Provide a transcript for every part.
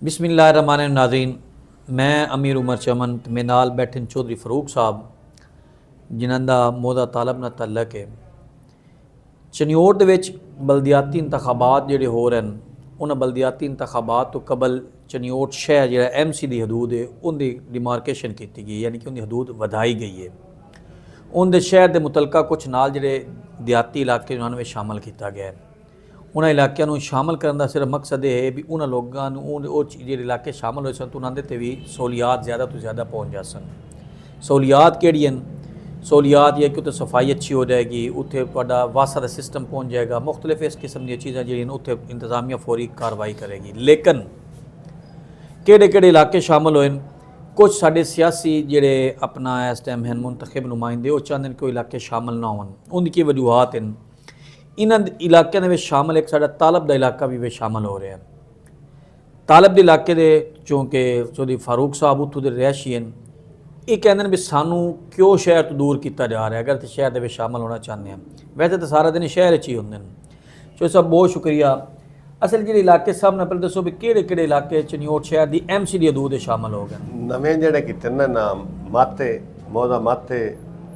बिस्मिल्लाहिर्रहमानिर्रहीम। नाज़रीन, मैं अमीर उमर चमन ते मेरे नाल बैठे चौधरी फरूक साहब जिन्हां दा मोहदा तालब नाल तल्लक है। चनियोट दे विच बलदियाती इंतखाबात जिहड़े हो रहे हैं, उन्हां बलदियाती इंतखाबात तो कबल चनियोट शहर जिहड़ा MC दी हदूद है उनकी डिमार्केशन की गई, यानी कि उनकी हदूद वधाई गई है। उनके शहर के मुतलका कुछ नाल जिहड़े देहाती इलाके उन्होंने शामिल किया गया है। उन्होंने इलाकों शामिल करने का सिर्फ मकसद ये है भी उन्होंने लोगों जो इलाके शामिल होए सन तो उन्होंने ते भी सहूलियात ज़्यादा तो ज़्यादा पहुँच जा सन। सहूलियात केड़ी सहूलियात ये कि उत्थे सफाई अच्छी हो जाएगी, उत्थे तुहाडा वासा का सिस्टम पहुँच जाएगा, मुख्तलिफ इस किस्म दी चीज़ां जिहड़ियां उत्थे इंतजामिया फौरी कार्रवाई करेगी। लेकिन केड़े केड़े इलाके शामिल होए, कुछ साडे सियासी जिहड़े अपना इस टाइम हैं मुंतखब नुमाइंदे वो चाहते हैं कि इलाके शामिल ना होन। उनकी वजूहत हैं, इन्होंने इलाकों में शामिल एक साडा तालब का इलाका भी शामिल हो रहा है। तालब के इलाके दे चूँकि चौधरी फारूक साहब उत्थों के रिहायशी हैं, ये कहते हैं भी सानू क्यों शहर तो दूर किया जा रहा है अगर तो शहर के शामिल होना चाहते हैं। वैसे तो सारा दिन शहर ही होंगे। चौधरी साहब बहुत शुक्रिया। असल जो इलाके सब ने पहले दसो भी किहड़े इलाके चनियोट शहर की MC दी हदूद शामिल हो गए? नवें जिहड़े कीते ने नाम माथे मोहदा माथे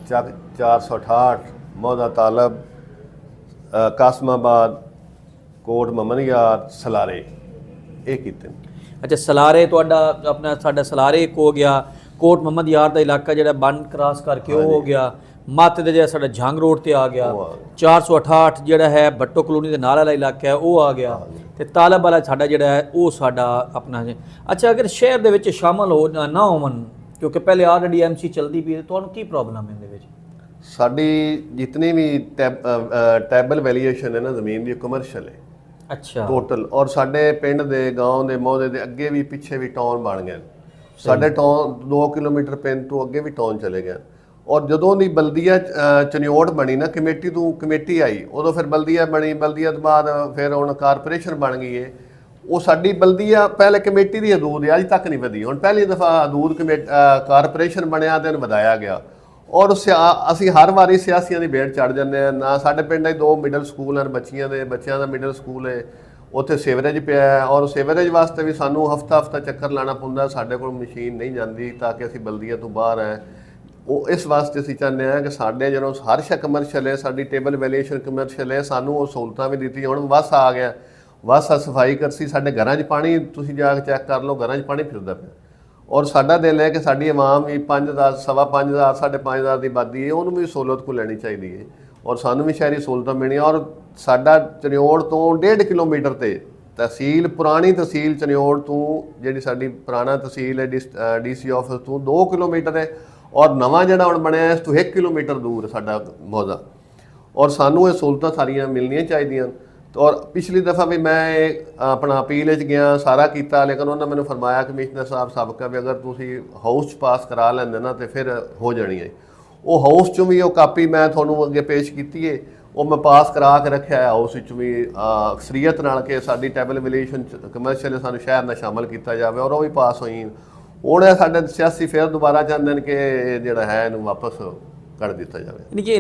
468 मोहदा तालब कासमाबाद कोट ममन यार सलारे ये कीते। अच्छा, सलारे तुहाडा अपना साडा सलारे एक हो गया, कोट मोहम्मद यार का इलाका जो बंद क्रॉस करके वो हो गया, माते दे साडा जंग रोड ते आ गया, 468 जिहड़ा है भट्टो कलोनी के नाल वाला इलाका है वो आ गया, ते तालब वाला साडा जिहड़ा है वो साडा अपना। अच्छा, अगर शहर दे विच शामिल हो ना होवन क्योंकि पहले ऑलरेडी MC चलती पई, तुहानूं की प्रॉब्लम है इहदे विच? साडी जितनी भी टैबल वैल्यूएशन है ना ज़मीन की कमर्शियल है। अच्छा, टोटल और साडे पिंड दे गाँव दे मोहदे दे अगे भी पिछे भी टाउन बन गए। साडे टाउन 2 किलोमीटर पिंड तो अगे भी टाउन चले गए। और जदों दी बल्दिया चनियोट बनी ना कमेटी तो कमेटी आई उदों फिर बल्दिया बनी, बल्दिया तो बाद फिर हुण कारपोरेशन बन गई है। वो साडी बल्दिया पहले कमेटी की हदूद है, अज तक नहीं वधी। हुण पहली दफ़ा हदूद कारपोरेशन बनया तो वधाया गया। और असी हर वारी सियासियों की भेड़ चढ़ जाते हैं ना। साढ़े पिंड 2 मिडल स्कूल हैं बच्चों का मिडल स्कूल है, उत्थे सीवरेज पिया है और सीवरेज वास्ते भी सानू हफ्ता हफ्ता चक्कर लाना पैंदा। साढ़े कोल मशीन नहीं जाती ताकि असी बल्दिया तो बाहर हैं। वो इस वास्ते असी चाहते हैं कि साढ़े जो हर शा कमर्शियल है, साड़ी टेबल वैल्यूएशन कमर्शियल है, सानू वो सहूलतां भी दी। हुण वस आ गया, वस सफाई करसी, साढ़े घरां 'च पानी तुसीं जाके चैक कर लो, घरां 'च पानी फिरदा पिया। और साडा दिल है कि साडी आवाम भी 5,000 सवा 5,000 5,500 की आबादी है, उन्होंने भी सहूलत को लैनी चाहिए है और सानू भी शहरी सहूलतां मिलनियां। और साडा चनियोट तो 1.5 किलोमीटर ते तहसील पुरानी तहसील चनियोट तो जिहड़ी साडी पुराना तहसील है DC ऑफिस तो 2 किलोमीटर है और नवां जिहड़ा हुण बनिया इस तो 1 किलोमीटर दूर है साडा मौजा। और सानू ये सहूलतां सारियां मिलनियां चाहिए। तो और पिछली दफ़ा भी मैं अपना अपील गया सारा किया, लेकिन उन्होंने मैंने फरमाया कमिश्नर साहब सबका भी अगर तुसी हाउस पास करा लेंदे ना तो फिर हो जानी है। वो हाउस चों भी वो कापी मैं थोनों अगे पेश की है, वो मैं पास करा के रखा है हाउस भी अक्सरीयत नाल के साडी टैबल वैल्यूएशन कमर्शियल सानू शहर में शामिल किया जाए और वो भी पास हुई। हुण साडे सियासी फिर दोबारा चाहते हैं कि जिहड़ा है इहनूं वापस कर दिता जाए। यानी कि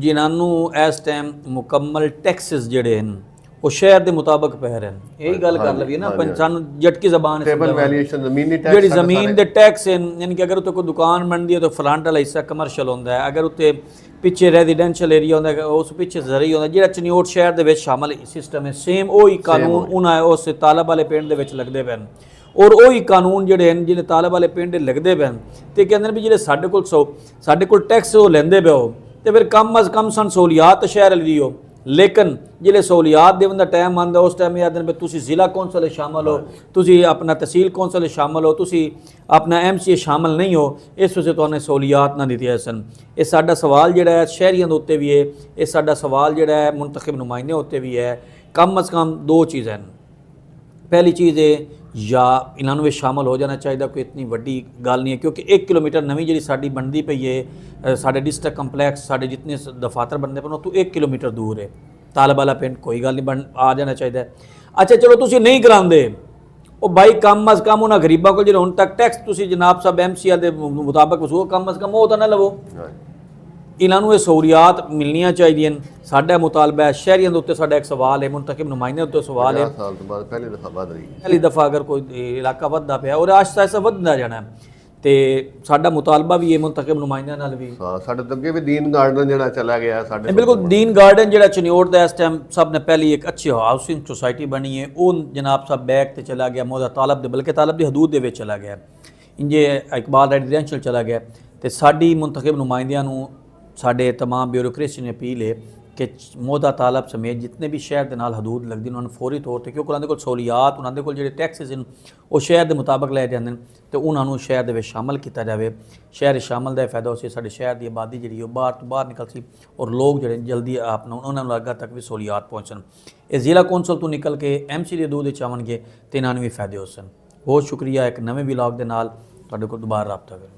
जिन्होंने इस टाइम मुकम्मल टैक्सिस जिहड़े हैं वो शहर के मुताबिक पै रहे हैं। यही गल कर लवीए ना, सानू जटकी जबान टेबल वैल्यूएशन ज़मीनी टैक्स जिहड़ी ज़मीन दे टैक्स हैं, यानी कि अगर उत्ते कोई दुकान बनती है तो फ्रंट वाला हिस्सा कमर्शियल होंदा है, अगर उत्ते पिछे रेजिडेंशियल एरिया होंदा है उस पिछे जरी होंदा। जिहड़ा चनियोट शहर दे विच शामिल सिस्टम है सेम वही कानून उन्हें उस तालब वाले पिंड दे विच लगदे पैन और वही कानून जिहड़े हैं जिहड़े तालब वाले पिंड लगदे पैन ते कहंदे भी जिहड़े साडे कोल टैक्स वो लैंदे पे हो तो फिर कम अज़ कम सन सहूलियात शहर वाली दिओ। लेकिन जिहड़े सहूलियात देवन दा टाइम आंदा उस टाइम आखदे भी तुसीं ज़िला कौंसल शामिल हो, तुसीं अपना तहसील कौंसल शामिल हो, तुसीं अपना MCA शामिल नहीं हो, इस वजह तुहानूं सहूलियात ना दित्तियां सन। ये साडा सवाल जिहड़ा है शहरियों के उत्ते भी है, ये साडा सवाल जिहड़ा है मुंतखब नुमाइंदे उत्ते भी है। कम अज़ कम 2 चीज़ हैं। पहली चीज़ है या इन्होंने भी शामिल हो जाना चाहिए, कोई इतनी वड्डी गल नहीं है क्योंकि 1 किलोमीटर नवी जी साड़ी बनती पई है, साढ़े डिस्ट्रिक्ट कंपलैक्स साढ़े जितने दफातर बनते पे तो 1 किलोमीटर दूर है। तालब वाला पिंड कोई गल नहीं बन आ जाना चाहिए। अच्छा चलो तुसीं नहीं करांदे वो भाई कम अज़ कम उन्होंने गरीबों को जो हुण तक टैक्स तुसीं जनाब साहब MCA के मुताबिक वसूल कम अज़ कम वो तो ना लवो। ਇਹਨਾਂ ਨੂੰ ਇਹ ਸਹੂਲੀਅਤ ਮਿਲਣੀਆਂ ਚਾਹੀਦੀਆਂ। ਸਾਡਾ ਮੁਤਾਲਬਾ ਹੈ, ਸ਼ਹਿਰੀਆਂ ਦੇ ਉੱਤੇ ਸਾਡਾ ਇੱਕ ਸਵਾਲ ਹੈ, ਮੁੰਤਖਬ ਨੁਮਾਇੰਦਿਆਂ ਦੇ ਉੱਤੇ ਸਵਾਲ ਹੈ। 50 ਸਾਲ ਤੋਂ ਬਾਅਦ ਪਹਿਲੀ ਦਫਾ ਵੱਧ ਰਹੀ ਹੈ। ਪਹਿਲੀ ਦਫਾ ਅਗਰ ਕੋਈ ਇਲਾਕਾ ਵੱਧਦਾ ਪਿਆ ਔਰ ਆਸਤਾ ਆਸਤਾ ਵੱਧਦਾ ਜਾਣਾ ਹੈ, ਤੇ ਸਾਡਾ ਮੁਤਾਲਬਾ ਵੀ ਇਹ ਮੁੰਤਖਬ ਨੁਮਾਇੰਦਿਆਂ ਨਾਲ ਵੀ। ਹਾਂ, ਸਾਡੇ ਤੋਂ ਅੱਗੇ ਵੀ ਦੀਨ ਗਾਰਡਨ ਜਿਹੜਾ ਚਲਾ ਗਿਆ ਸਾਡੇ ਬਿਲਕੁਲ ਦੀਨ ਗਾਰਡਨ ਜਿਹੜਾ ਚਨਿਓਟ ਦਾ ਇਸ ਟਾਈਮ ਸਭ ਨੇ ਪਹਿਲੀ ਇੱਕ ਅੱਛੀ ਹਾਊਸਿੰਗ ਸੁਸਾਇਟੀ ਬਣੀ ਹੈ, ਉਹ ਜਨਾਬ ਸਾਹਿਬ ਬੈਕ ਤੇ ਚਲਾ ਗਿਆ ਮੌਦਾ ਤਾਲਬ ਦੇ, ਬਲਕਿ ਤਾਲਬ ਦੀ ਹਦੂਦ ਦੇ ਵਿੱਚ ਚਲਾ ਗਿਆ, ਇੰਜੇ ਇਕਬਾਲ ਰੈਜ਼ੀਡੈਂਸ਼ੀਅਲ ਚਲਾ ਗਿਆ। ਤੇ ਸਾਡੀ ਮੁੰਤਖਬ ਨੁਮਾਇੰਦਿਆਂ ਨੂੰ ਸਾਡੇ तमाम ਬਿਊਰੋਕ੍ਰੇਸੀ ਨੇ ਅਪੀਲ ਹੈ ਕਿ ਮੌਦਾ ਤਾਲਬ ਸਮੇਤ ਜਿਤਨੇ ਵੀ ਸ਼ਹਿਰ ਦੇ ਨਾਲ ਹਦੂਦ ਲੱਗਦੀ ਉਹਨਾਂ ਨੂੰ ਫੌਰੀ ਤੌਰ ਤੇ, ਕਿਉਂਕਿ ਉਹਨਾਂ ਦੇ ਕੋਲ ਸਹੂਲੀਅਤ, ਉਹਨਾਂ ਦੇ ਕੋਲ ਜਿਹੜੇ ਟੈਕਸਿਸ ਹਨ ਉਹ ਸ਼ਹਿਰ ਦੇ ਮੁਤਾਬਕ ਲੈ ਜਾਂਦੇ ਨੇ, ਤੇ ਉਹਨਾਂ ਨੂੰ ਸ਼ਹਿਰ ਦੇ ਵਿੱਚ ਸ਼ਾਮਲ ਕੀਤਾ ਜਾਵੇ। ਸ਼ਹਿਰ ਸ਼ਾਮਲ ਦਾ ਫਾਇਦਾ ਉਸੇ ਸਾਡੇ ਸ਼ਹਿਰ ਦੀ ਆਬਾਦੀ ਜਿਹੜੀ ਉਹ ਬਾਹਰ ਤੋਂ ਬਾਹਰ ਨਿਕਲ ਸੀ ਔਰ ਲੋਕ ਜਿਹੜੇ ਜਲਦੀ ਆਪਣਾ ਉਹਨਾਂ ਨੂੰ ਅੱਗੇ ਤੱਕ ਵੀ ਸਹੂਲੀਅਤ ਪਹੁੰਚਣ। ਇਹ ਜ਼ਿਲ੍ਹਾ ਕੌਂਸਲ ਤੋਂ ਨਿਕਲ ਕੇ MC ਦੀ ਹਦੂਦ ਵਿੱਚ ਆਉਣਗੇ ਤੇ ਇਹਨਾਂ ਨੂੰ ਵੀ ਫਾਇਦੇ ਹੋ ਸਨ। ਬਹੁਤ ਸ਼ੁਕਰੀਆ। ਇੱਕ ਨਵੇਂ ਵਲੌਗ ਦੇ ਨਾਲ ਤੁਹਾਡੇ ਕੋਲ ਦੁਬਾਰਾ ਰਾਬਤਾ ਕਰਾਂਗੇ।